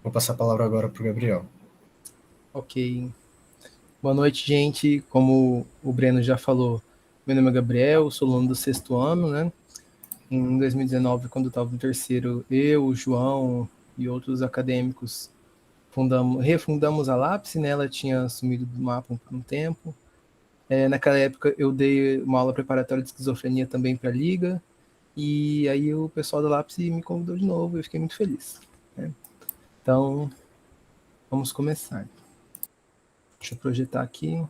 Vou passar a palavra agora para o Gabriel. Ok. Boa noite, gente. Como o Breno já falou, meu nome é Gabriel, sou aluno do sexto ano, né? Em 2019, quando eu estava no terceiro, eu, o João e outros acadêmicos refundamos a Lápis, né? Ela tinha sumido do mapa por um tempo. Naquela época, eu dei uma aula preparatória de esquizofrenia também para a Liga, e aí o pessoal da Lápis me convidou de novo e eu fiquei muito feliz, né? Então, vamos começar. Deixa eu projetar aqui.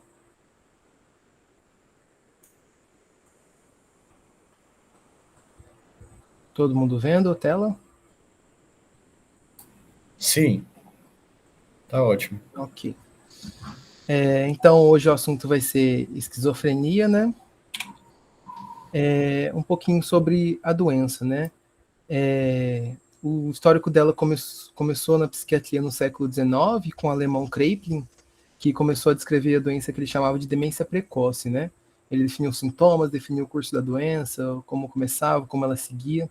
Todo mundo vendo a tela? Sim, tá ótimo. Ok. Então, hoje o assunto vai ser esquizofrenia, né? Um pouquinho sobre a doença, né? O histórico dela começou na psiquiatria no século XIX, com o alemão Kraepelin, que começou a descrever a doença que ele chamava de demência precoce, né? Ele definiu os sintomas, definiu o curso da doença, como começava, como ela seguia.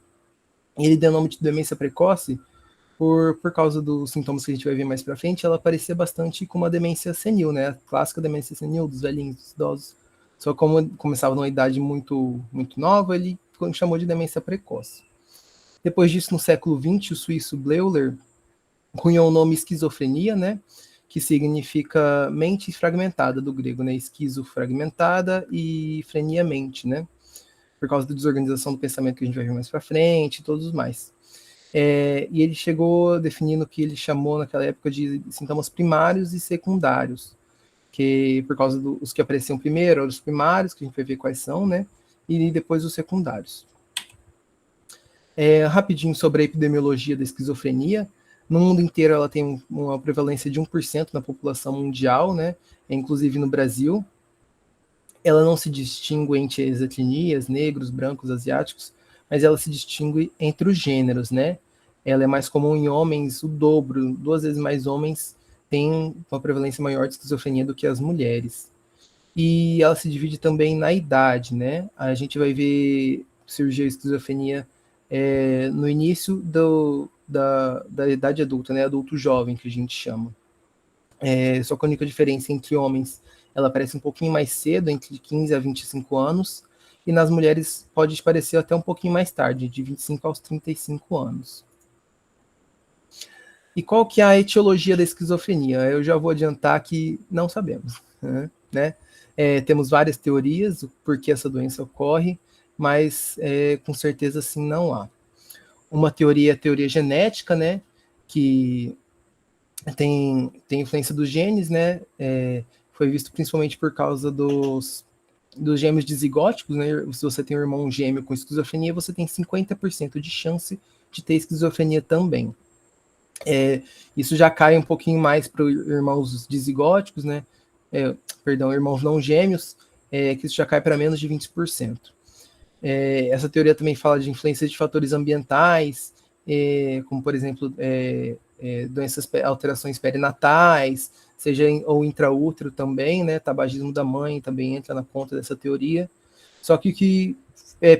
E ele deu o nome de demência precoce por causa dos sintomas que a gente vai ver mais pra frente, ela parecia bastante com uma demência senil, né? A clássica demência senil dos velhinhos, dos idosos. Só como começava numa idade muito nova, ele chamou de demência precoce. Depois disso, no século XX, o suíço Bleuler cunhou o nome esquizofrenia, né? Que significa mente fragmentada, do grego, né? Esquizo, fragmentada, e frenia, mente, né? Por causa da desorganização do pensamento que a gente vai ver mais pra frente e todos os mais. E ele chegou definindo o que ele chamou naquela época de sintomas primários e secundários, que por causa dos que apareciam primeiro, os primários, que a gente vai ver quais são, né? E depois os secundários. Rapidinho sobre a epidemiologia da esquizofrenia. No mundo inteiro ela tem uma prevalência de 1% na população mundial, né? Inclusive no Brasil. Ela não se distingue entre as etnias, negros, brancos, asiáticos, mas ela se distingue entre os gêneros, né? Ela é mais comum em homens, o dobro, 2 vezes mais homens têm uma prevalência maior de esquizofrenia do que as mulheres. E ela se divide também na idade, né? A gente vai ver surgir a esquizofrenia no início da idade adulta, né? Adulto jovem, que a gente chama. Só que a única diferença entre homens, ela aparece um pouquinho mais cedo, entre 15 a 25 anos, e nas mulheres pode aparecer até um pouquinho mais tarde, de 25 aos 35 anos. E qual que é a etiologia da esquizofrenia? Eu já vou adiantar que não sabemos, né? Temos várias teorias do porquê essa doença ocorre, mas com certeza assim não há. Uma teoria é a teoria genética, né? Que tem influência dos genes, né? Foi visto principalmente por causa dos gêmeos dizigóticos, né? Se você tem um irmão gêmeo com esquizofrenia, você tem 50% de chance de ter esquizofrenia também. Isso já cai um pouquinho mais para irmãos dizigóticos, né? Perdão, irmãos não gêmeos, que isso já cai para menos de 20%. Essa teoria também fala de influência de fatores ambientais, como por exemplo doenças, alterações perinatais, seja ou intraútero também, né? Tabagismo da mãe também entra na conta dessa teoria. Só que o que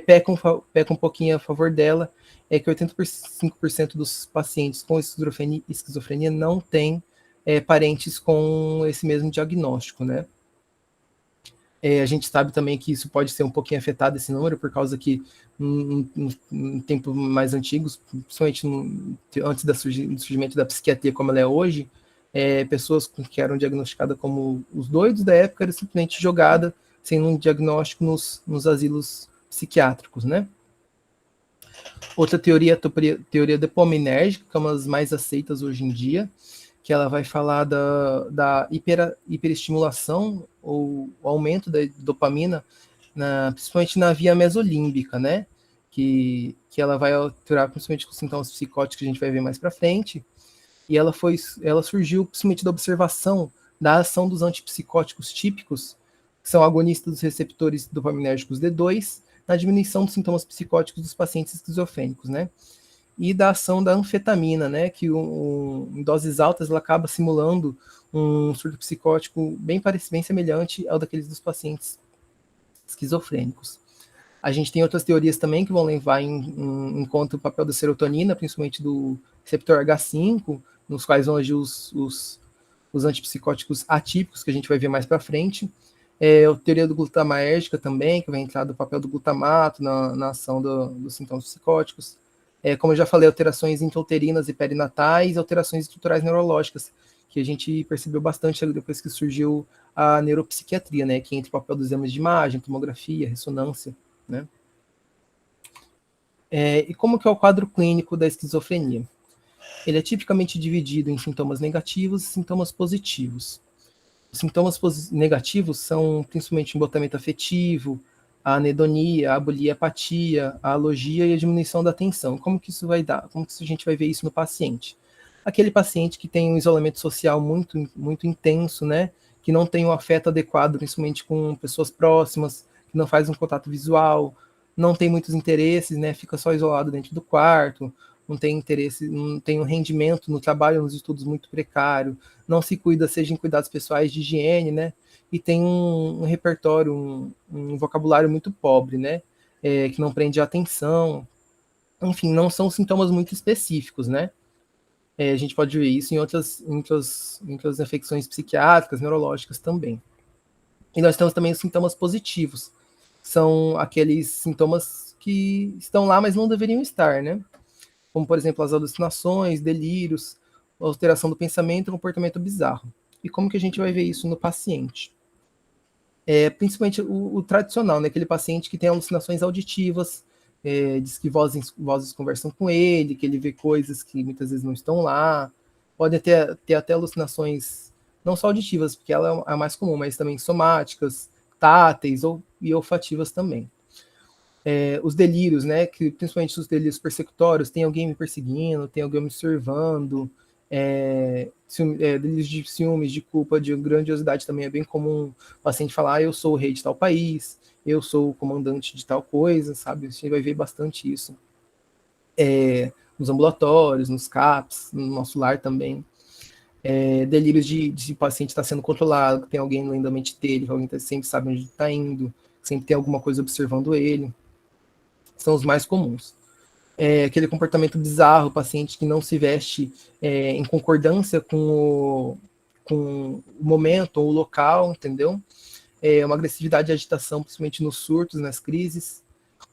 peca um pouquinho a favor dela é que 85% dos pacientes com esquizofrenia não têm parentes com esse mesmo diagnóstico, né? A gente sabe também que isso pode ser um pouquinho afetado, esse número, por causa que em tempos mais antigos, principalmente antes do surgimento da psiquiatria como ela é hoje, pessoas que eram diagnosticadas como os doidos da época eram simplesmente jogadas sem um diagnóstico nos asilos psiquiátricos, né? Outra teoria é a teoria dopaminérgica, que é uma das mais aceitas hoje em dia, que ela vai falar da hiperestimulação ou o aumento da dopamina, principalmente na via mesolímbica, né? Que ela vai alterar principalmente com sintomas psicóticos que a gente vai ver mais para frente. E ela surgiu principalmente da observação da ação dos antipsicóticos típicos, que são agonistas dos receptores dopaminérgicos D2, na diminuição dos sintomas psicóticos dos pacientes esquizofrênicos, né? E da ação da anfetamina, né, que em doses altas ela acaba simulando um surto psicótico bem semelhante ao daqueles dos pacientes esquizofrênicos. A gente tem outras teorias também que vão levar em conta o papel da serotonina, principalmente do receptor H5, nos quais vão agir os antipsicóticos atípicos, que a gente vai ver mais para frente. A teoria do glutamatérgica também, que vai entrar do papel do glutamato na ação dos sintomas psicóticos. Como eu já falei, alterações intrauterinas e perinatais, alterações estruturais neurológicas, que a gente percebeu bastante depois que surgiu a neuropsiquiatria, né, que entra o papel dos exames de imagem, tomografia, ressonância, né. E como que é o quadro clínico da esquizofrenia? Ele é tipicamente dividido em sintomas negativos e sintomas positivos. Os sintomas negativos são principalmente o embotamento afetivo, a anedonia, a abulia, a apatia, a alogia e a diminuição da atenção. Como que isso vai dar? Como que a gente vai ver isso no paciente? Aquele paciente que tem um isolamento social muito, muito intenso, né? Que não tem um afeto adequado, principalmente com pessoas próximas, que não faz um contato visual, não tem muitos interesses, né? Fica só isolado dentro do quarto, não tem interesse, não tem um rendimento no trabalho, nos estudos muito precário, não se cuida, seja em cuidados pessoais de higiene, né? E tem um repertório, um vocabulário muito pobre, né? Que não prende a atenção. Enfim, não são sintomas muito específicos, né? A gente pode ver isso em outras afecções psiquiátricas, neurológicas também. E nós temos também os sintomas positivos. São aqueles sintomas que estão lá, mas não deveriam estar, né? Como, por exemplo, as alucinações, delírios, alteração do pensamento e comportamento bizarro. E como que a gente vai ver isso no paciente? Principalmente o tradicional, né? Aquele paciente que tem alucinações auditivas, diz que vozes conversam com ele, que ele vê coisas que muitas vezes não estão lá. Pode ter até alucinações não só auditivas, porque ela é a mais comum, mas também somáticas, táteis e olfativas também. Os delírios, né? Que principalmente os delírios persecutórios, tem alguém me perseguindo, tem alguém me observando, delírios de ciúmes, de culpa, de grandiosidade também é bem comum o paciente falar, eu sou o rei de tal país, eu sou o comandante de tal coisa, sabe? A gente vai ver bastante isso nos ambulatórios, nos CAPs, no nosso lar também. Delírios de paciente estar sendo controlado, que tem alguém lendo a mente dele, que alguém sempre sabe onde está indo, sempre tem alguma coisa observando ele. São os mais comuns. Aquele comportamento bizarro, o paciente que não se veste em concordância com o momento ou o local, entendeu? Uma agressividade e agitação, principalmente nos surtos, nas crises,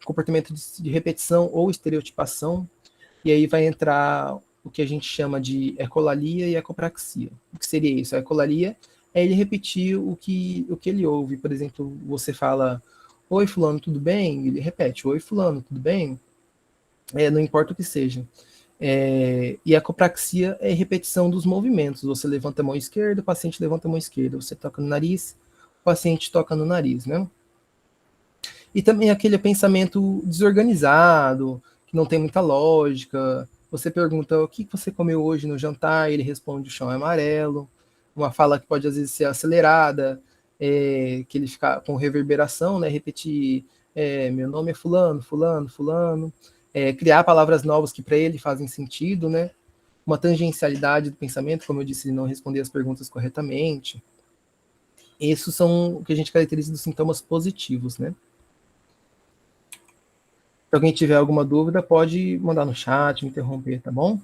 comportamento de repetição ou estereotipação, e aí vai entrar o que a gente chama de ecolalia e ecopraxia. O que seria isso? A ecolalia é ele repetir o que ele ouve. Por exemplo, você fala, oi fulano, tudo bem? Ele repete, oi fulano, tudo bem? Não importa o que seja. E a copraxia é a repetição dos movimentos. Você levanta a mão esquerda, o paciente levanta a mão esquerda. Você toca no nariz, o paciente toca no nariz, né? E também aquele pensamento desorganizado, que não tem muita lógica. Você pergunta, o que você comeu hoje no jantar? Ele responde, o chão é amarelo. Uma fala que pode às vezes ser acelerada, que ele fica com reverberação, né? Repetir, meu nome é fulano, fulano, fulano. Criar palavras novas que para ele fazem sentido, né? Uma tangencialidade do pensamento, como eu disse, ele não responder as perguntas corretamente. Esses são o que a gente caracteriza dos sintomas positivos, né? Se alguém tiver alguma dúvida, pode mandar no chat, me interromper, tá bom?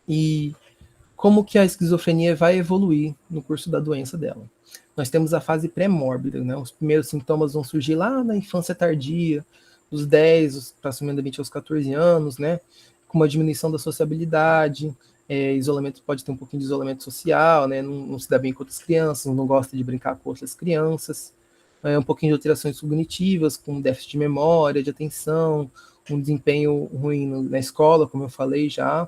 E como que a esquizofrenia vai evoluir no curso da doença dela? Nós temos a fase pré-mórbida, né? Os primeiros sintomas vão surgir lá na infância tardia, dos 10 aproximadamente aos 14 anos, né? Com uma diminuição da sociabilidade, isolamento, pode ter um pouquinho de isolamento social, né? Não se dá bem com outras crianças, não gosta de brincar com outras crianças, um pouquinho de alterações cognitivas, com déficit de memória, de atenção, um desempenho ruim na escola, como eu falei já.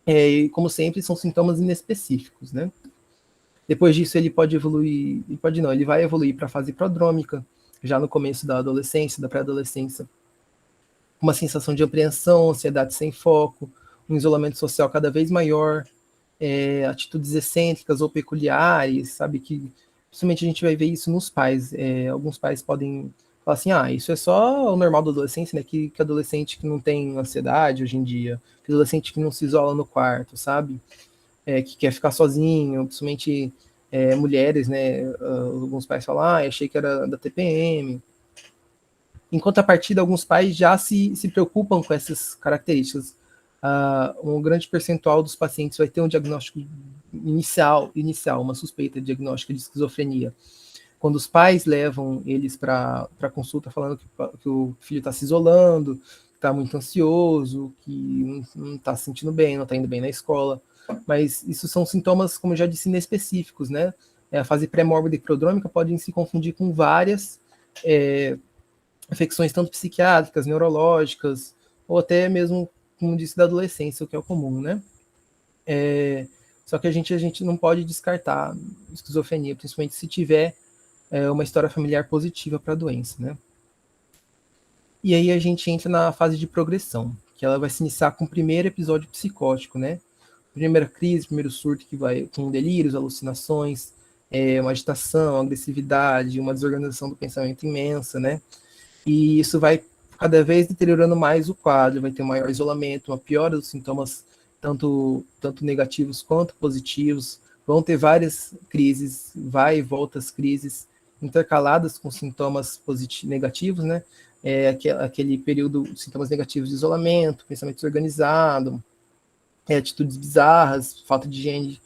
E como sempre, são sintomas inespecíficos, né? Depois disso, ele pode evoluir, ele vai evoluir para a fase prodrômica, já no começo da adolescência, da pré-adolescência, uma sensação de apreensão, ansiedade sem foco, um isolamento social cada vez maior, atitudes excêntricas ou peculiares, sabe, que principalmente a gente vai ver isso nos pais. Alguns pais podem falar assim, isso é só o normal da adolescência, né, que adolescente que não tem ansiedade hoje em dia, que adolescente que não se isola no quarto, sabe, que quer ficar sozinho, principalmente mulheres, né, alguns pais falam, achei que era da TPM. Em contrapartida, alguns pais já se preocupam com essas características. um grande percentual dos pacientes vai ter um diagnóstico inicial, uma suspeita de diagnóstico de esquizofrenia. Quando os pais levam eles para consulta falando que o filho está se isolando, está muito ansioso, que não está se sentindo bem, não está indo bem na escola. Mas isso são sintomas, como eu já disse, inespecíficos, né? A fase pré-mórbida e prodrômica podem se confundir com várias afecções, tanto psiquiátricas, neurológicas, ou até mesmo, como disse, da adolescência, o que é o comum, né? Só que a gente não pode descartar esquizofrenia, principalmente se tiver uma história familiar positiva para a doença, né? E aí a gente entra na fase de progressão, que ela vai se iniciar com o primeiro episódio psicótico, né? Primeira crise, primeiro surto que vai com delírios, alucinações, uma agitação, agressividade, uma desorganização do pensamento imensa, né? E isso vai cada vez deteriorando mais o quadro, vai ter um maior isolamento, uma piora dos sintomas, tanto negativos quanto positivos, vão ter várias crises, vai e volta as crises, intercaladas com sintomas negativos, né? Aquele período de sintomas negativos de isolamento, pensamento desorganizado, atitudes bizarras, falta de higiene,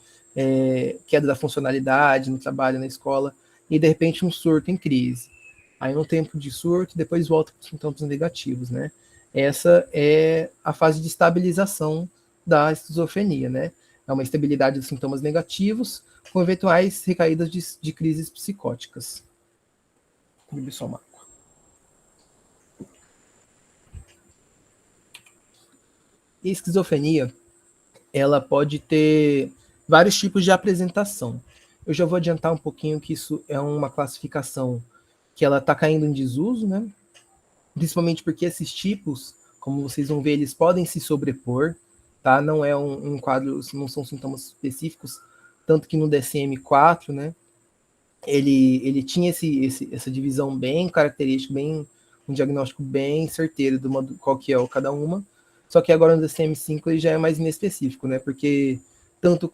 queda da funcionalidade no trabalho, na escola, e de repente um surto em crise. Aí no tempo de surto, depois volta para os sintomas negativos, né? Essa é a fase de estabilização da esquizofrenia, né? É uma estabilidade dos sintomas negativos com eventuais recaídas de crises psicóticas. Vou beber só uma água. E a esquizofrenia, ela pode ter vários tipos de apresentação. Eu já vou adiantar um pouquinho que isso é uma classificação que ela está caindo em desuso, né? Principalmente porque esses tipos, como vocês vão ver, eles podem se sobrepor, tá? Não é um quadro, não são sintomas específicos, tanto que no DSM-4, né? Ele tinha essa divisão bem característica, um diagnóstico bem certeiro de qual que é cada uma. Só que agora no DSM-5 ele já é mais inespecífico, né? Porque tanto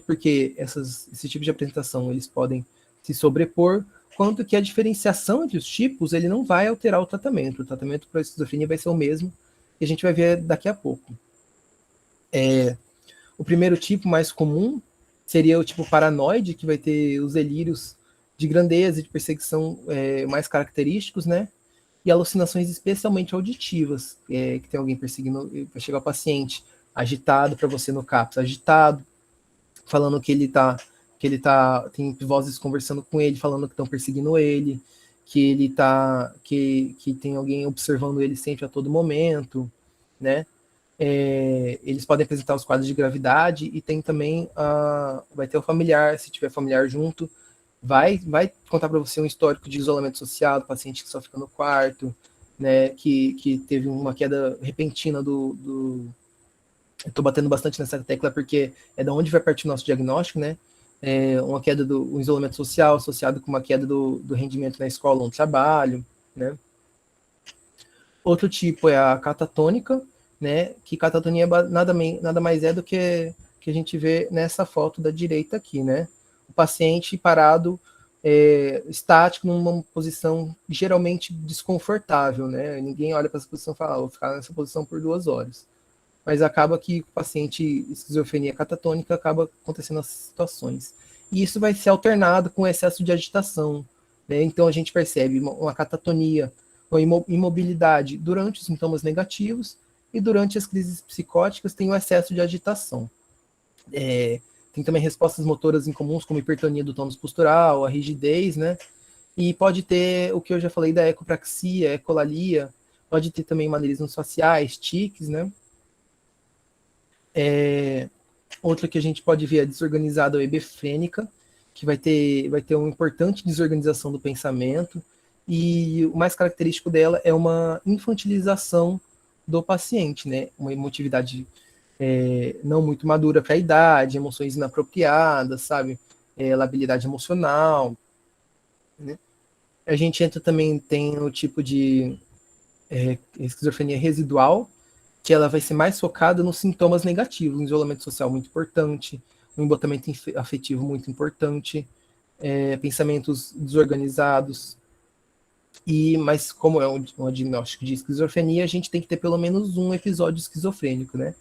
porque esse tipo de apresentação eles podem se sobrepor, quanto que a diferenciação entre os tipos ele não vai alterar o tratamento. O tratamento para a esquizofrenia vai ser o mesmo, e a gente vai ver daqui a pouco. O primeiro tipo mais comum seria o tipo paranoide, que vai ter os delírios de grandeza e de perseguição mais característicos, né? E alucinações especialmente auditivas, que tem alguém perseguindo, vai chegar o paciente agitado para você no CAPS, agitado, falando tem vozes conversando com ele, falando que estão perseguindo ele, que tem alguém observando ele sempre a todo momento, né? Eles podem apresentar os quadros de gravidade e tem também vai ter o familiar, se tiver familiar junto, vai contar para você um histórico de isolamento social do paciente que só fica no quarto, né, que teve uma queda repentina estou batendo bastante nessa tecla porque é da onde vai partir o nosso diagnóstico, né? Uma queda do isolamento social associado com uma queda do rendimento na escola ou no trabalho, né? Outro tipo é a catatônica, né? Que catatonia nada mais é do que a gente vê nessa foto da direita aqui, né? O paciente parado, estático, numa posição geralmente desconfortável, né? Ninguém olha para essa posição e fala, vou ficar nessa posição por 2 horas. Mas acaba que o paciente esquizofrenia catatônica acaba acontecendo essas situações. E isso vai ser alternado com excesso de agitação, né? Então a gente percebe uma catatonia, uma imobilidade durante os sintomas negativos e durante as crises psicóticas tem o excesso de agitação. Tem também respostas motoras incomuns, como hipertonia do tônus postural, a rigidez, né? E pode ter o que eu já falei da ecopraxia, ecolalia, pode ter também maneirismos faciais, tiques, né? Outra que a gente pode ver é desorganizada ou hebefrênica, que vai ter uma importante desorganização do pensamento, e o mais característico dela é uma infantilização do paciente, né? Uma emotividade não muito madura para a idade, emoções inapropriadas, sabe? Labilidade emocional, né? A gente tem o tipo de esquizofrenia residual, que ela vai ser mais focada nos sintomas negativos, um isolamento social muito importante, um embotamento afetivo muito importante, pensamentos desorganizados, Mas como é um diagnóstico de esquizofrenia, a gente tem que ter pelo menos um episódio esquizofrênico, né?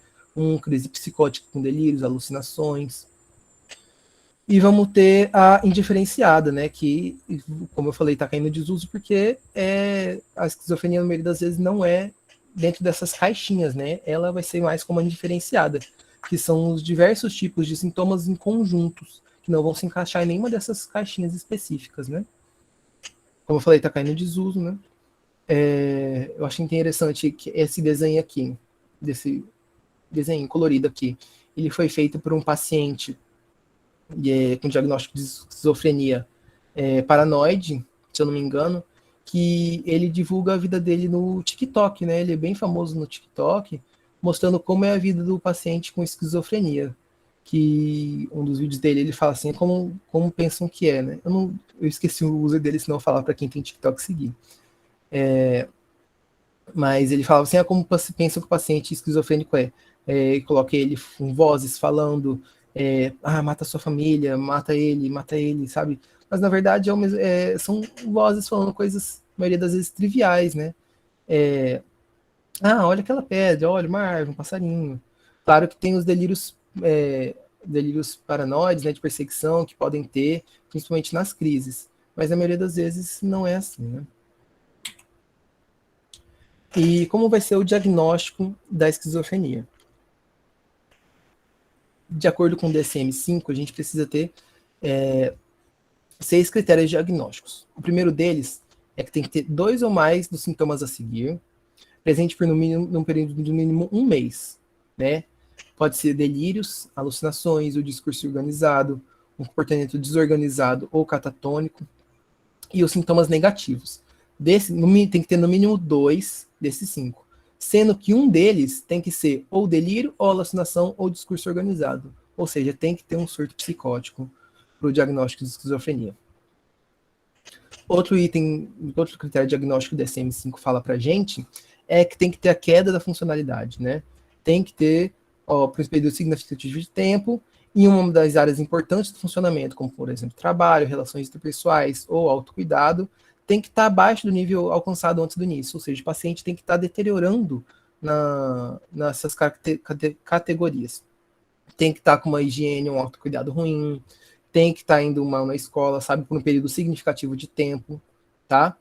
Crise psicótica com delírios, alucinações. E vamos ter a indiferenciada, né? Que, como eu falei, está caindo em desuso porque a esquizofrenia, na maioria das vezes, não é dentro dessas caixinhas, né? Ela vai ser mais como a indiferenciada, que são os diversos tipos de sintomas em conjuntos, que não vão se encaixar em nenhuma dessas caixinhas específicas, né? Como eu falei, está caindo em desuso, né? Eu achei interessante que esse desenho aqui, desse desenho colorido aqui, ele foi feito por um paciente com diagnóstico de esquizofrenia paranoide, se eu não me engano, que ele divulga a vida dele no TikTok, né? Ele é bem famoso no TikTok, mostrando como é a vida do paciente com esquizofrenia. Que um dos vídeos dele ele fala assim, como pensam que é, né? Eu esqueci o user dele, senão eu falar para quem tem TikTok seguir. Mas ele falava assim, como pensam que o paciente esquizofrênico é. E coloca ele com vozes falando, mata sua família, mata ele, sabe? Mas na verdade são vozes falando coisas, a maioria das vezes, triviais, né? Olha aquela pedra, olha uma árvore, um passarinho. Claro que tem os delírios paranoides, né, de perseguição, que podem ter, principalmente nas crises. Mas na maioria das vezes não é assim, né? E como vai ser o diagnóstico da esquizofrenia? De acordo com o DSM-5, a gente precisa ter 6 critérios diagnósticos. O primeiro deles é que tem que ter 2 ou mais dos sintomas a seguir, presente por no mínimo, num período de no mínimo 1 mês, né? Pode ser delírios, alucinações, o discurso organizado, um comportamento desorganizado ou catatônico, e os sintomas negativos. Tem que ter no mínimo 2 desses 5, sendo que um deles tem que ser ou delírio, ou alucinação, ou discurso organizado. Ou seja, tem que ter um surto psicótico para o diagnóstico de esquizofrenia. Outro critério diagnóstico do DSM-5 fala para a gente é que tem que ter a queda da funcionalidade, né? Tem que ter, por um período significativo de tempo, em uma das áreas importantes do funcionamento, como, por exemplo, trabalho, relações interpessoais ou autocuidado, tem que estar abaixo do nível alcançado antes do início, ou seja, o paciente tem que estar deteriorando nessas categorias. Tem que estar com uma higiene, um autocuidado ruim, tem que estar indo mal na escola, sabe, por um período significativo de tempo, tá?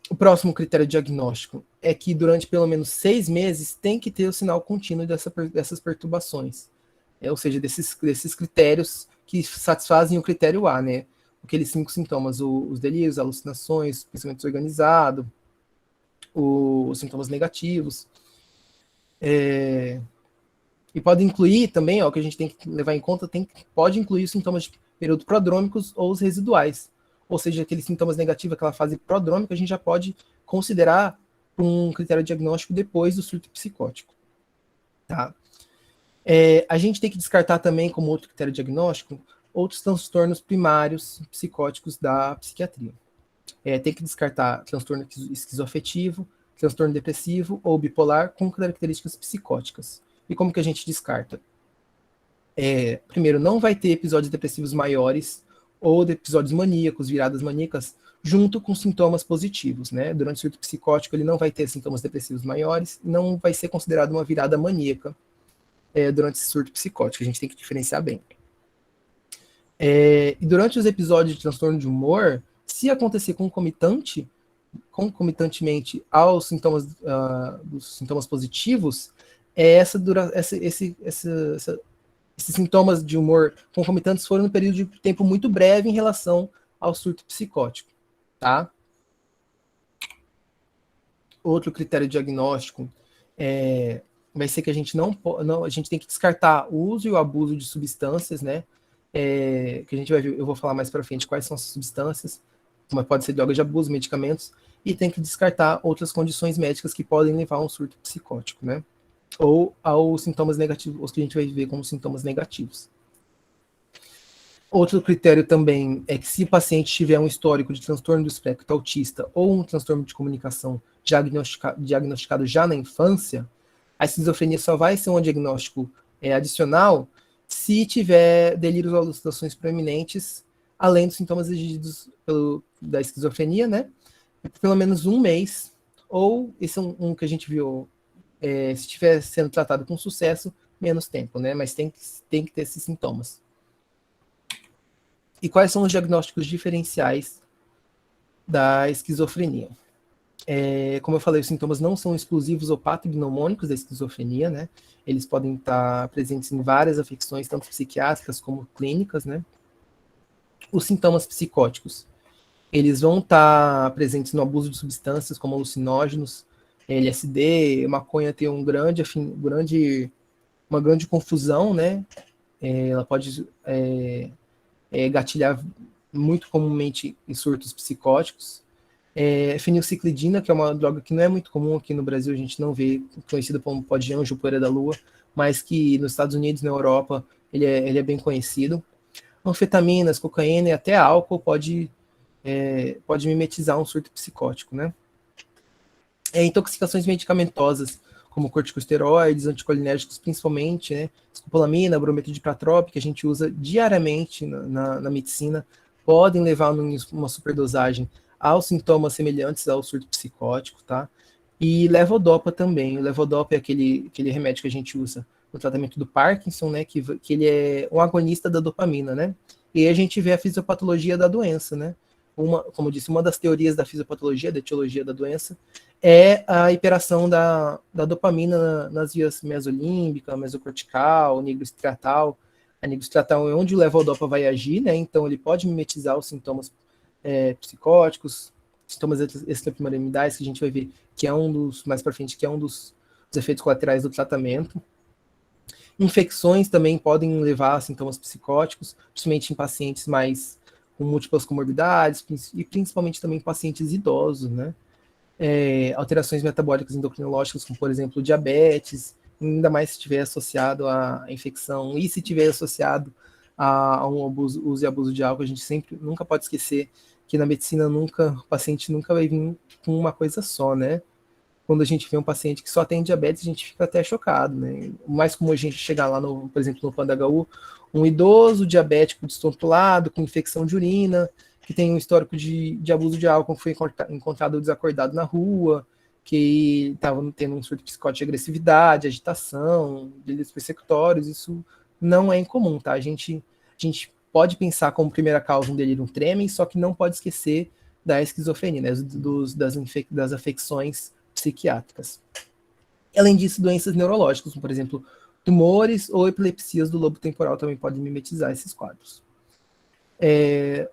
O próximo critério diagnóstico é que durante pelo menos 6 meses tem que ter o sinal contínuo dessas perturbações. Ou seja, desses critérios que satisfazem o critério A, né? Aqueles 5 sintomas, os delírios, alucinações, pensamento desorganizado, os sintomas negativos. E pode incluir também, que a gente tem que levar em conta, pode incluir os sintomas de período prodrômicos ou os residuais. Ou seja, aqueles sintomas negativos, aquela fase prodrômica, a gente já pode considerar um critério diagnóstico depois do surto psicótico. Tá? A gente tem que descartar também, como outro critério diagnóstico, outros transtornos primários psicóticos da psiquiatria. Tem que descartar transtorno esquizoafetivo, transtorno depressivo ou bipolar com características psicóticas. E como que a gente descarta? Primeiro, não vai ter episódios depressivos maiores ou de episódios maníacos, viradas maníacas, junto com sintomas positivos, né? Durante o surto psicótico, ele não vai ter sintomas depressivos maiores, não vai ser considerado uma virada maníaca durante esse surto psicótico. A gente tem que diferenciar bem. E durante os episódios de transtorno de humor, se acontecer concomitantemente aos sintomas, dos sintomas positivos, esses sintomas de humor concomitantes foram num período de tempo muito breve em relação ao surto psicótico, tá? Outro critério diagnóstico vai ser que a gente a gente tem que descartar o uso e o abuso de substâncias, né? Que a gente vai ver, eu vou falar mais para frente quais são essas substâncias, como pode ser droga de abuso, medicamentos, e tem que descartar outras condições médicas que podem levar a um surto psicótico, né? Ou aos sintomas negativos, os que a gente vai ver como sintomas negativos. Outro critério também é que se o paciente tiver um histórico de transtorno do espectro autista ou um transtorno de comunicação diagnosticado já na infância, a esquizofrenia só vai ser um diagnóstico adicional se tiver delírios ou alucinações proeminentes além dos sintomas exigidos da esquizofrenia, né? Por pelo menos um mês, ou esse é um que a gente viu, se estiver sendo tratado com sucesso, menos tempo, né? Mas tem que ter esses sintomas. E quais são os diagnósticos diferenciais da esquizofrenia? Como eu falei, os sintomas não são exclusivos ou patognomônicos da esquizofrenia, né? Eles podem estar presentes em várias afecções, tanto psiquiátricas como clínicas, né? Os sintomas psicóticos, eles vão estar presentes no abuso de substâncias como alucinógenos, LSD, maconha tem uma grande confusão, né? Ela pode gatilhar muito comumente em surtos psicóticos. Fenilciclidina, que é uma droga que não é muito comum aqui no Brasil, a gente não vê, conhecida como pó de anjo, poeira da lua, mas que nos Estados Unidos e na Europa ele é bem conhecido. Anfetaminas, cocaína e até álcool pode mimetizar um surto psicótico, né? Intoxicações medicamentosas, como corticosteroides, anticolinérgicos principalmente, né? Escopolamina, brometo-dipratrope, que a gente usa diariamente na medicina, podem levar a uma superdosagem aos sintomas semelhantes ao surto psicótico, tá? E levodopa também. O levodopa é aquele remédio que a gente usa no tratamento do Parkinson, né? Que ele é um agonista da dopamina, né? E aí a gente vê a fisiopatologia da doença, né? Como eu disse, uma das teorias da fisiopatologia, da etiologia da doença, é a hiperação da dopamina nas vias mesolímbica, mesocortical, nigrostriatal. A nigrostriatal é onde o levodopa vai agir, né? Então ele pode mimetizar os sintomas psicóticos, sintomas extrapiramidais, que a gente vai ver que é um dos, mais para frente, que é um dos efeitos colaterais do tratamento. Infecções também podem levar a sintomas psicóticos, principalmente em pacientes com múltiplas comorbidades, e principalmente também em pacientes idosos, né? Alterações metabólicas endocrinológicas, como por exemplo diabetes, ainda mais se estiver associado à infecção, e se estiver associado a um uso e abuso de álcool, a gente nunca pode esquecer que na medicina o paciente nunca vai vir com uma coisa só, né? Quando a gente vê um paciente que só tem diabetes, a gente fica até chocado, né? O mais comum a gente chegar lá, por exemplo, no PANDHU, um idoso diabético descontrolado, com infecção de urina, que tem um histórico de abuso de álcool, que foi encontrado desacordado na rua, que estava tendo um surto psicótico de agressividade, agitação, delírios persecutórios. Isso não é incomum, tá? A gente pode pensar como primeira causa um delírio tremens, só que não pode esquecer da esquizofrenia, né? Das afecções psiquiátricas. Além disso, doenças neurológicas, como, por exemplo, tumores ou epilepsias do lobo temporal também podem mimetizar esses quadros.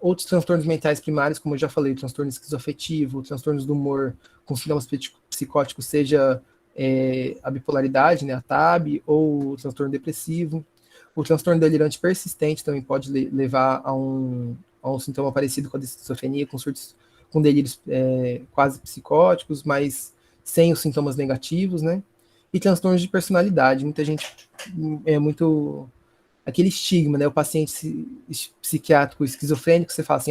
Outros transtornos mentais primários, como eu já falei, o transtorno esquizoafetivo, transtornos do humor com sintomas psicóticos, seja a bipolaridade, né, a TAB, ou o transtorno depressivo. O transtorno delirante persistente também pode levar a um sintoma parecido com a esquizofrenia, com surtos, com delírios quase psicóticos, mas sem os sintomas negativos, né? E transtornos de personalidade. Muita gente muito aquele estigma, né? O paciente psiquiátrico esquizofrênico, você fala assim,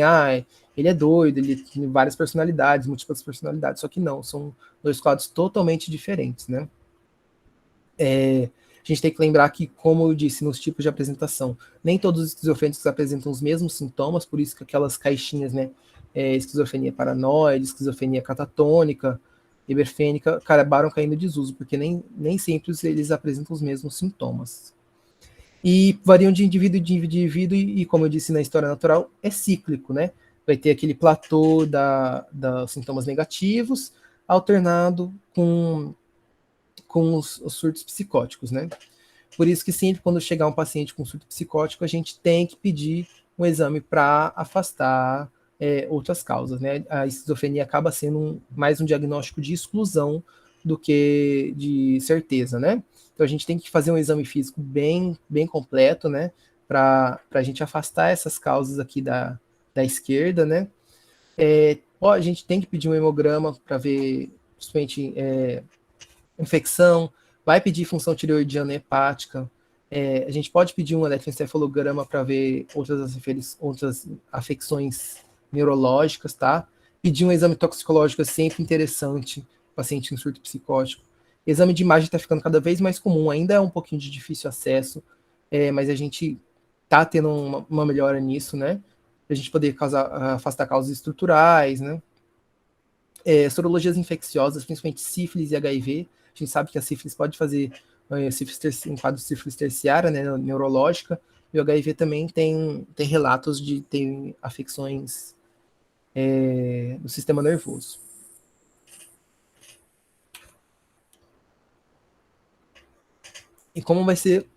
ele é doido, ele tem várias personalidades, múltiplas personalidades, só que não, são dois quadros totalmente diferentes, né? A gente tem que lembrar que, como eu disse, nos tipos de apresentação, nem todos os esquizofrênicos apresentam os mesmos sintomas, por isso que aquelas caixinhas, né? Esquizofrenia paranoide, esquizofrenia catatônica, hiperfênica, acabaram caindo em desuso, porque nem sempre eles apresentam os mesmos sintomas. E variam de indivíduo em indivíduo, e como eu disse na história natural, é cíclico, né? Vai ter aquele platô dos sintomas negativos, alternado com os surtos psicóticos, né? Por isso que sempre quando chegar um paciente com surto psicótico, a gente tem que pedir um exame para afastar outras causas, né? A esquizofrenia acaba sendo mais um diagnóstico de exclusão do que de certeza, né? Então a gente tem que fazer um exame físico bem completo, né? Para a gente afastar essas causas aqui da esquerda, né? A gente tem que pedir um hemograma para ver, principalmente, infecção, vai pedir função tireoidiana hepática, a gente pode pedir um eletroencefalograma para ver outras afecções neurológicas, tá? Pedir um exame toxicológico é sempre interessante, paciente em surto psicótico. Exame de imagem está ficando cada vez mais comum, ainda é um pouquinho de difícil acesso, mas a gente está tendo uma melhora nisso, né? a gente poder afastar causas estruturais, né? Sorologias infecciosas, principalmente sífilis e HIV. A gente sabe que a sífilis pode fazer um quadro de sífilis terciária, né, neurológica, e o HIV também tem relatos de ter afecções do sistema nervoso. E como vai ser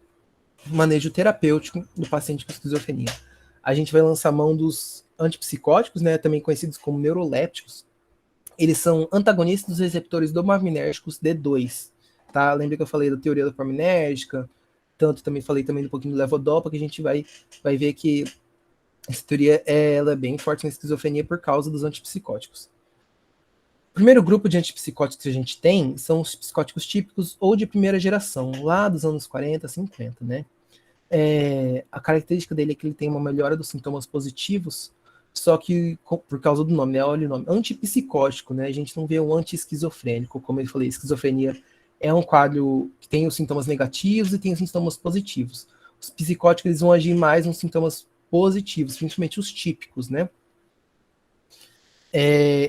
o manejo terapêutico do paciente com esquizofrenia? A gente vai lançar mão dos antipsicóticos, né, também conhecidos como neurolépticos. Eles são antagonistas dos receptores dopaminérgicos D2. Tá? Lembra que eu falei da teoria dopaminérgica? Tanto também falei também um pouquinho do levodopa, que a gente vai ver que essa teoria ela é bem forte na esquizofrenia por causa dos antipsicóticos. O primeiro grupo de antipsicóticos que a gente tem são os psicóticos típicos ou de primeira geração, lá dos anos 40, 50, né? A característica dele é que ele tem uma melhora dos sintomas positivos, só que por causa do nome, né? Olha o nome, antipsicótico, né? A gente não vê um anti-esquizofrênico, como eu falei, esquizofrenia é um quadro que tem os sintomas negativos e tem os sintomas positivos. Os psicóticos eles vão agir mais nos sintomas positivos, principalmente os típicos, né?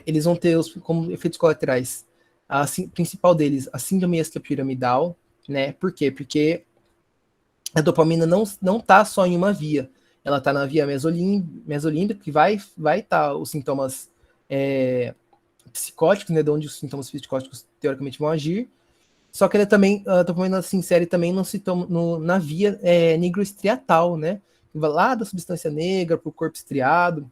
Eles vão ter como efeitos colaterais, a principal deles, a síndrome extrapiramidal, né? Por quê? Porque a dopamina não tá só em uma via, ela está na via mesolímbica, que vai estar os sintomas psicóticos, né, de onde os sintomas psicóticos teoricamente vão agir, só que ela também, a dopamina se insere também na via nigroestriatal, né, que vai lá da substância negra para o corpo estriado,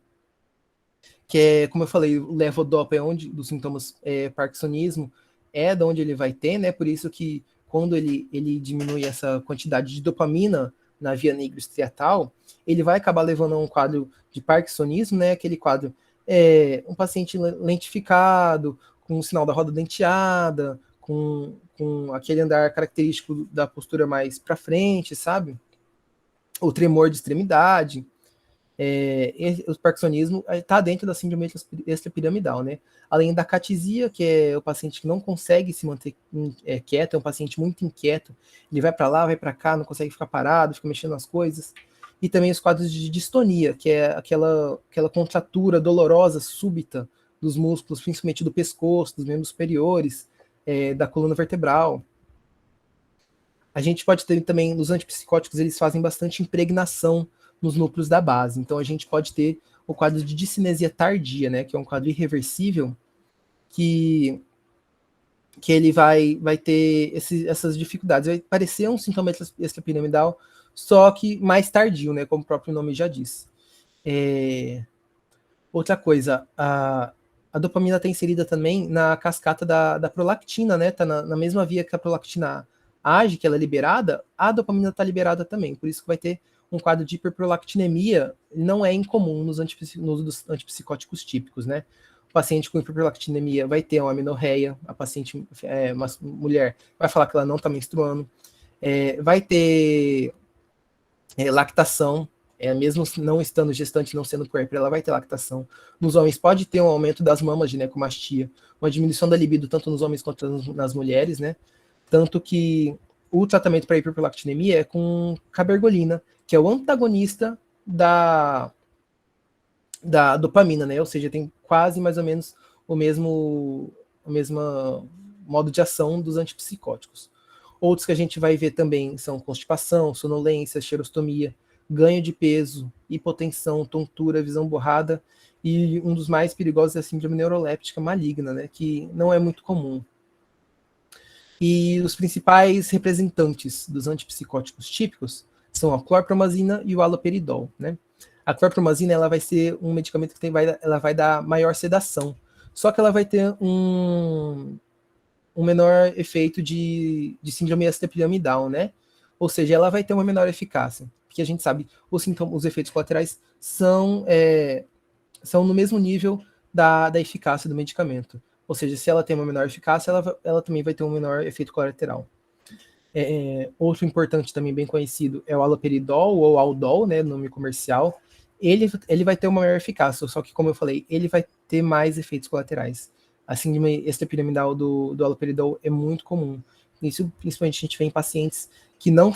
que é, como eu falei, o levodopa é onde, dos sintomas parkinsonismo, é de onde ele vai ter, né, por isso que quando ele diminui essa quantidade de dopamina na via nigroestriatal, ele vai acabar levando a um quadro de parkinsonismo, né, aquele quadro, um paciente lentificado, com o sinal da roda denteada, com aquele andar característico da postura mais para frente, sabe? O tremor de extremidade. O parkinsonismo está dentro da síndrome extrapiramidal, né? Além da catisia, que é o paciente que não consegue se manter quieto, é um paciente muito inquieto, ele vai para lá, vai para cá, não consegue ficar parado, fica mexendo nas coisas. E também os quadros de distonia, que é aquela contratura dolorosa, súbita dos músculos, principalmente do pescoço, dos membros superiores, da coluna vertebral. A gente pode ter também, nos antipsicóticos, eles fazem bastante impregnação nos núcleos da base. Então a gente pode ter o quadro de discinesia tardia, né, que é um quadro irreversível, que ele vai ter essas dificuldades. Vai parecer um sintoma extrapiramidal, só que mais tardio, né, como o próprio nome já diz. Outra coisa, a dopamina está inserida também na cascata da prolactina, né? Está na mesma via que a prolactina age, que ela é liberada, a dopamina está liberada também. Por isso que vai ter um quadro de hiperprolactinemia, não é incomum no uso dos antipsicóticos típicos, né? O paciente com hiperprolactinemia vai ter uma amenorreia, a paciente, uma mulher, vai falar que ela não está menstruando, vai ter lactação, mesmo não estando gestante, não sendo puérpera, ela vai ter lactação. Nos homens pode ter um aumento das mamas, ginecomastia, uma diminuição da libido tanto nos homens quanto nas mulheres, né? Tanto que o tratamento para hiperprolactinemia é com cabergolina, que é o antagonista da dopamina, né? Ou seja, tem quase mais ou menos o mesmo modo de ação dos antipsicóticos. Outros que a gente vai ver também são constipação, sonolência, xerostomia, ganho de peso, hipotensão, tontura, visão borrada, e um dos mais perigosos é a síndrome neuroléptica maligna, né, que não é muito comum. E os principais representantes dos antipsicóticos típicos são a clorpromazina e o haloperidol, né? A clorpromazina ela vai ser um medicamento que ela vai dar maior sedação, só que ela vai ter um menor efeito de síndrome extrapiramidal, né? Ou seja, ela vai ter uma menor eficácia, porque a gente sabe os efeitos colaterais são no mesmo nível da eficácia do medicamento. Ou seja, se ela tem uma menor eficácia, ela também vai ter um menor efeito colateral. Outro importante também bem conhecido é o haloperidol ou aldol, né, nome comercial. Ele vai ter uma maior eficácia, só que, como eu falei, ele vai ter mais efeitos colaterais. A síndrome extrapiramidal do haloperidol é muito comum. Isso, principalmente, a gente vê em pacientes que não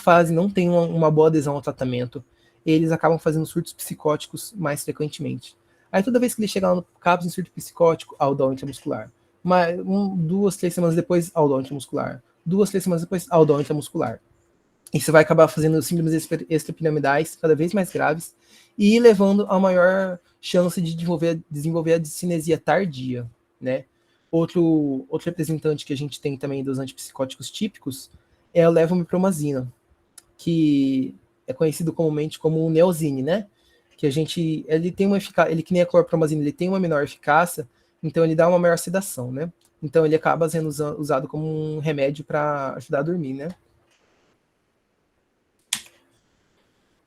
têm uma boa adesão ao tratamento. eles acabam fazendo surtos psicóticos mais frequentemente. Aí toda vez que ele chega lá no CAPS em surto psicótico, aldol intramuscular. 2, 3 semanas depois, aldol intramuscular. 2, 3 semanas depois, aldol intramuscular. Isso vai acabar fazendo síndromes extrapiramidais cada vez mais graves e levando a maior chance de desenvolver a discinesia tardia, né? Outro representante que a gente tem também dos antipsicóticos típicos é o levomipromazina, que é conhecido comumente como o Neosine, né? Que ele tem uma eficácia, ele que nem a clorpromazina, ele tem uma menor eficácia, então ele dá uma maior sedação, né? Então ele acaba sendo usado como um remédio para ajudar a dormir, né?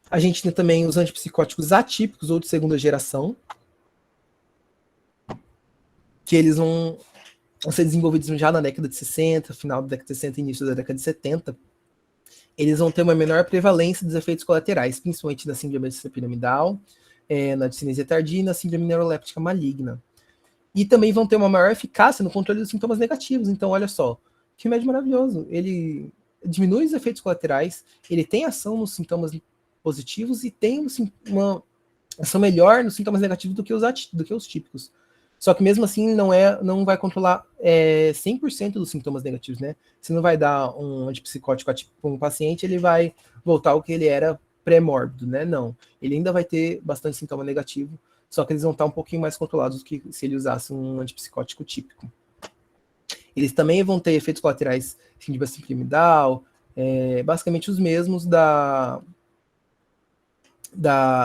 A gente tem também os antipsicóticos atípicos ou de segunda geração, que eles vão ser desenvolvidos já na década de 60, final da década de 60 e início da década de 70. Eles vão ter uma menor prevalência dos efeitos colaterais, principalmente na síndrome piramidal, na discinesia tardia e na síndrome neuroléptica maligna. E também vão ter uma maior eficácia no controle dos sintomas negativos. Então, olha só, que remédio maravilhoso. Ele diminui os efeitos colaterais, ele tem ação nos sintomas positivos e tem uma ação melhor nos sintomas negativos do que os típicos. Só que mesmo assim não vai controlar 100% dos sintomas negativos, né? Você não vai dar um antipsicótico para um paciente, ele vai voltar ao que ele era pré-mórbido, né? Não. Ele ainda vai ter bastante sintoma negativo, só que eles vão estar um pouquinho mais controlados do que se ele usasse um antipsicótico típico. Eles também vão ter efeitos colaterais de piramidal, basicamente os mesmos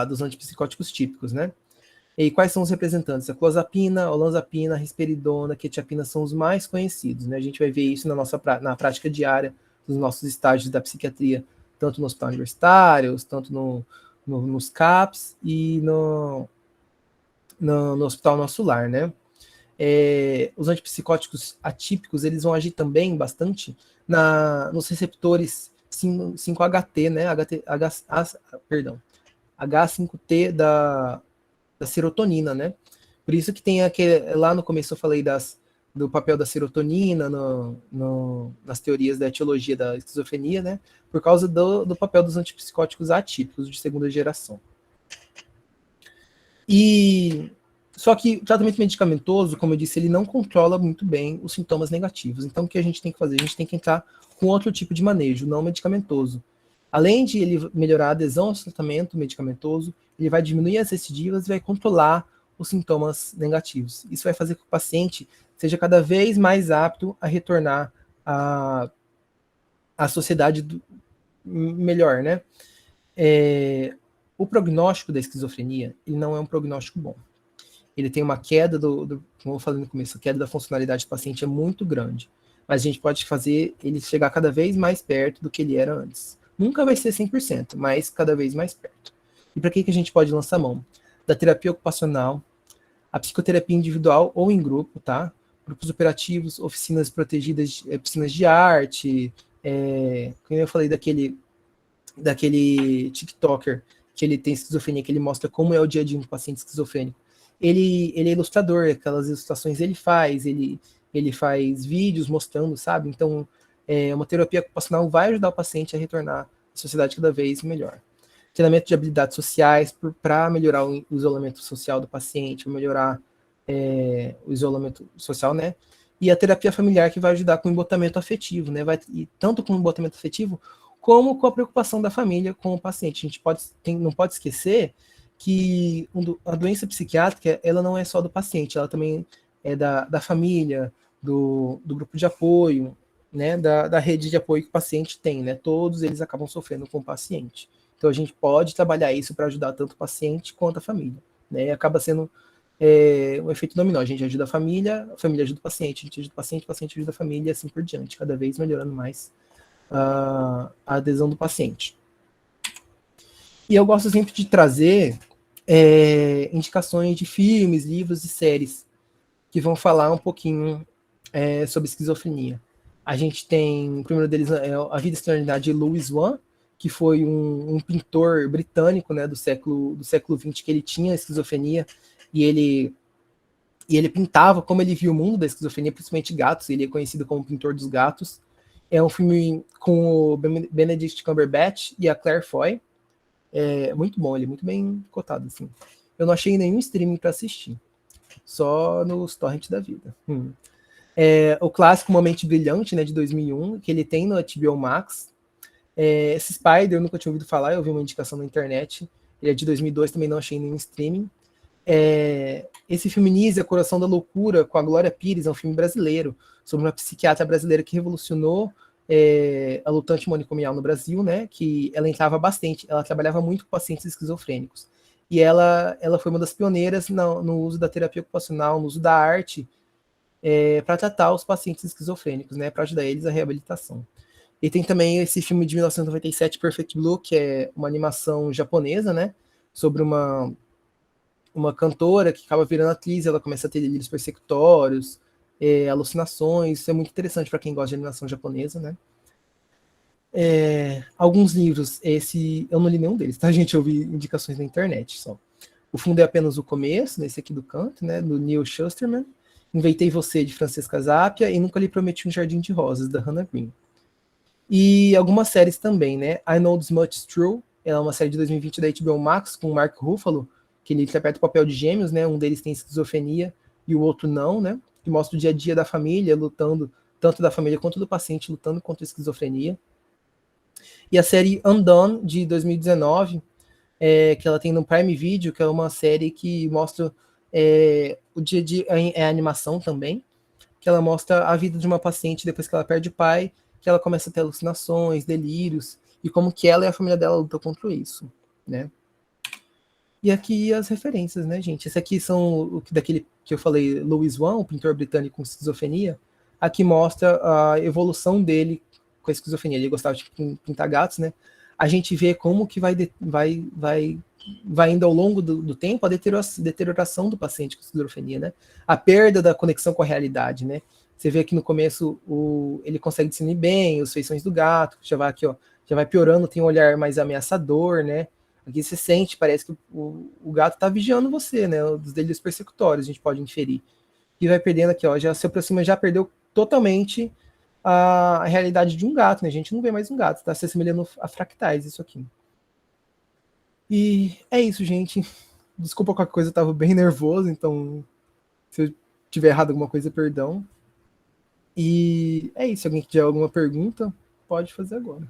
dos antipsicóticos típicos, né? E quais são os representantes? A clozapina, olanzapina, risperidona, quetiapina são os mais conhecidos, né? A gente vai ver isso na prática diária dos nossos estágios da psiquiatria, tanto no hospital universitário, tanto nos CAPs e no hospital nosso lar, né? Os antipsicóticos atípicos, eles vão agir também bastante nos receptores 5-HT, né? H5T da serotonina, né? Por isso que tem lá no começo eu falei do papel da serotonina nas teorias da etiologia da esquizofrenia, né? Por causa do papel dos antipsicóticos atípicos de segunda geração. Só que o tratamento medicamentoso, como eu disse, ele não controla muito bem os sintomas negativos. Então, o que a gente tem que fazer? A gente tem que entrar com outro tipo de manejo, não medicamentoso. Além de ele melhorar a adesão ao tratamento medicamentoso, ele vai diminuir as recidivas e vai controlar os sintomas negativos. Isso vai fazer com que o paciente seja cada vez mais apto a retornar à sociedade melhor, né? O prognóstico da esquizofrenia, ele não é um prognóstico bom. Ele tem uma queda como eu falei no começo, a queda da funcionalidade do paciente é muito grande. Mas a gente pode fazer ele chegar cada vez mais perto do que ele era antes. Nunca vai ser 100%, mas cada vez mais perto. E para que a gente pode lançar mão? Da terapia ocupacional, a psicoterapia individual ou em grupo, tá? Grupos operativos, oficinas protegidas, oficinas de arte, como eu falei daquele TikToker que ele tem esquizofrenia, que ele mostra como é o dia a dia do paciente esquizofrênico. Ele é ilustrador, aquelas ilustrações ele faz vídeos mostrando, sabe? Então, uma terapia ocupacional vai ajudar o paciente a retornar à sociedade cada vez melhor. Treinamento de habilidades sociais para melhorar o isolamento social do paciente, melhorar o isolamento social, né? E a terapia familiar que vai ajudar com o embotamento afetivo, né? E tanto com o embotamento afetivo, como com a preocupação da família com o paciente. A gente não pode esquecer que a doença psiquiátrica, ela não é só do paciente, ela também é da família, do grupo de apoio, né, da rede de apoio que o paciente tem, né? Todos eles acabam sofrendo com o paciente. Então a gente pode trabalhar isso para ajudar tanto o paciente quanto a família, né? E acaba sendo um efeito dominó. A gente ajuda a família ajuda o paciente ajuda o paciente ajuda a família, e assim por diante, cada vez melhorando mais a adesão do paciente. E eu gosto sempre de trazer indicações de filmes, livros e séries que vão falar um pouquinho sobre esquizofrenia. A gente tem, o primeiro deles é A Vida Extraordinária de Louis Wan, que foi um pintor britânico, né, do século XX, que ele tinha esquizofrenia e ele pintava como ele via o mundo da esquizofrenia, principalmente gatos. Ele é conhecido como o pintor dos gatos. É um filme com o Benedict Cumberbatch e a Claire Foy. É muito bom, ele é muito bem cotado, assim. Eu não achei nenhum streaming para assistir, só nos torrents da vida. O clássico Uma Mente Brilhante, né, de 2001, que ele tem no HBO Max. Esse Spider eu nunca tinha ouvido falar, eu vi uma indicação na internet. Ele é de 2002, também não achei nenhum streaming. Esse filme Nízia, Coração da Loucura, com a Glória Pires, é um filme brasileiro, sobre uma psiquiatra brasileira que revolucionou a luta antimanicomial no Brasil, né? Que ela entrava bastante, ela trabalhava muito com pacientes esquizofrênicos. E ela foi uma das pioneiras no uso da terapia ocupacional, no uso da arte, para tratar os pacientes esquizofrênicos, né? Para ajudar eles a reabilitação. E tem também esse filme de 1997, Perfect Blue, que é uma animação japonesa, né? Sobre uma cantora que acaba virando atriz, ela começa a ter delírios persecutórios, alucinações. Isso é muito interessante para quem gosta de animação japonesa, né? Alguns livros, esse eu não li nenhum deles, tá, gente? Eu vi indicações na internet só. O Fundo é Apenas o Começo, nesse aqui do canto, né? Do Neil Shusterman. Inventei Você, de Francesca Zappia, e Nunca Lhe Prometi um Jardim de Rosas, da Hannah Green. E algumas séries também, né? I Know This Much Is True, ela é uma série de 2020 da HBO Max, com o Mark Ruffalo, que ele interpreta o papel de gêmeos, né? Um deles tem esquizofrenia e o outro não, né? Que mostra o dia a dia da família, lutando, tanto da família quanto do paciente, lutando contra a esquizofrenia. E a série Undone, de 2019, que ela tem no Prime Video, que é uma série que mostra o dia a dia, é animação também, que ela mostra a vida de uma paciente depois que ela perde o pai, que ela começa a ter alucinações, delírios, e como que ela e a família dela lutam contra isso, né? E aqui as referências, né, gente? Esse aqui são daquele que eu falei, Louis Wan, o pintor britânico com esquizofrenia. Aqui mostra a evolução dele com a esquizofrenia. Ele gostava de pintar gatos, né? A gente vê como que vai indo ao longo do tempo a deterioração do paciente com esquizofrenia, né? A perda da conexão com a realidade, né? Você vê que no começo ele consegue discernir bem as feições do gato, já vai aqui, ó, já vai piorando, tem um olhar mais ameaçador, né? Aqui você sente, parece que o gato está vigiando você, né? Dos delírios persecutórios, a gente pode inferir. E vai perdendo aqui, ó, já se aproxima, já perdeu totalmente a realidade de um gato, né? A gente não vê mais um gato, tá se assemelhando a fractais, isso aqui. E é isso, gente. Desculpa qualquer coisa, eu tava bem nervoso, então se eu tiver errado alguma coisa, perdão. E é isso, se alguém tiver alguma pergunta, pode fazer agora.